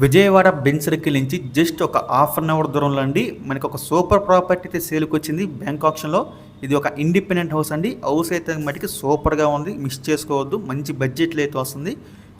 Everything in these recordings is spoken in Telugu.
విజయవాడ బెంచ్ సర్కిల్ నుంచి జస్ట్ ఒక హాఫ్ అన్ అవర్ దూరంలో అండి మనకి ఒక సూపర్ ప్రాపర్టీ అయితే సేల్కి వచ్చింది బ్యాంక్ ఆప్షన్లో. ఇది ఒక ఇండిపెండెంట్ హౌస్ అండి. హౌస్ అయితే మటుకి సూపర్గా ఉంది, మిస్ చేసుకోవద్దు. మంచి బడ్జెట్లో అయితే వస్తుంది.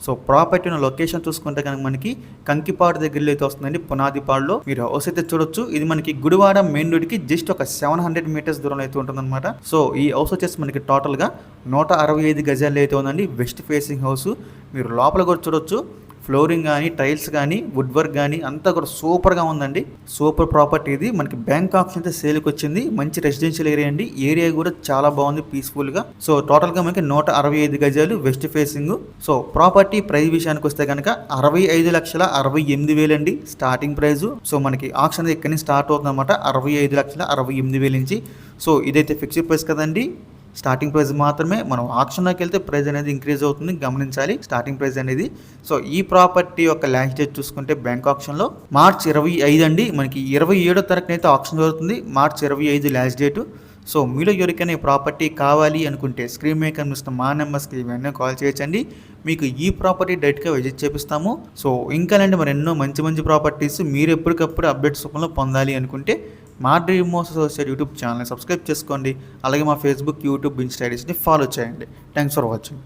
సో ప్రాపర్టీ ఉన్న లొకేషన్ చూసుకుంటే కనుక మనకి కంకిపాడు దగ్గరలో అయితే వస్తుందండి, పునాదిపాడులో. మీరు హౌస్ అయితే చూడొచ్చు. ఇది మనకి గుడివాడ మెయిన్ రోడ్కి జస్ట్ ఒక 700 మీటర్స్ దూరంలో అయితే ఉంటుందన్నమాట. సో ఈ హౌస్ వచ్చేసి మనకి టోటల్గా 165 గజాలు అయితే ఉందండి. West facing house. మీరు లోపల కూడా చూడొచ్చు. ఫ్లోరింగ్ కానీ, టైల్స్ కానీ, వుడ్ వర్క్ కానీ అంతా కూడా సూపర్గా ఉందండి. సూపర్ ప్రాపర్టీ ఇది. మనకి బ్యాంక్ ఆప్షన్ అయితే సేల్కి వచ్చింది. మంచి రెసిడెన్షియల్ ఏరియా అండి. ఏరియా కూడా చాలా బాగుంది, పీస్ఫుల్గా. సో టోటల్గా మనకి 165 గజాలు west facing. So property price విషయానికి వస్తే కనుక 65,68,000 అండి స్టార్టింగ్ ప్రైస్. సో మనకి ఆప్షన్ ఇక్కడి నుంచి స్టార్ట్ అవుతుంది అనమాట, 65,68,000 నుంచి. సో ఇదైతే ఫిక్స్డ్ ప్రైస్ కదండి, స్టార్టింగ్ ప్రైస్ మాత్రమే. మనం ఆక్షన్లోకి వెళ్తే ప్రైస్ అనేది ఇంక్రీజ్ అవుతుంది, గమనించాలి స్టార్టింగ్ ప్రైస్ అనేది. సో ఈ ప్రాపర్టీ యొక్క లాస్ట్ డేట్ చూసుకుంటే బ్యాంక్ ఆప్షన్లో March 25 అండి. మనకి 27వ తారీఖున అయితే ఆప్షన్ జరుగుతుంది. March 25 last date. సో మీలో ఎవరికైనా ఈ ప్రాపర్టీ కావాలి అనుకుంటే స్క్రీన్ మీద కనిపిస్తున్న మా నెంబర్స్కి ఇవన్నీ కాల్ చేయొచ్చండి. మీకు ఈ ప్రాపర్టీ డైరెక్ట్గా విజిట్ చేపిస్తాము. సో ఇంకా మరి ఎన్నో మంచి మంచి ప్రాపర్టీస్ మీరు ఎప్పటికప్పుడు అప్డేట్స్ రూపంలో పొందాలి అనుకుంటే మా డ్రీమ్ హౌస్ అసోసియేట్ యూట్యూబ్ ఛానల్ని సబ్స్క్రైబ్ చేసుకోండి. అలాగే మా ఫేస్బుక్, యూట్యూబ్, ఇన్స్టా ఐడీస్ని ఫాలో చేయండి. Thanks for watching.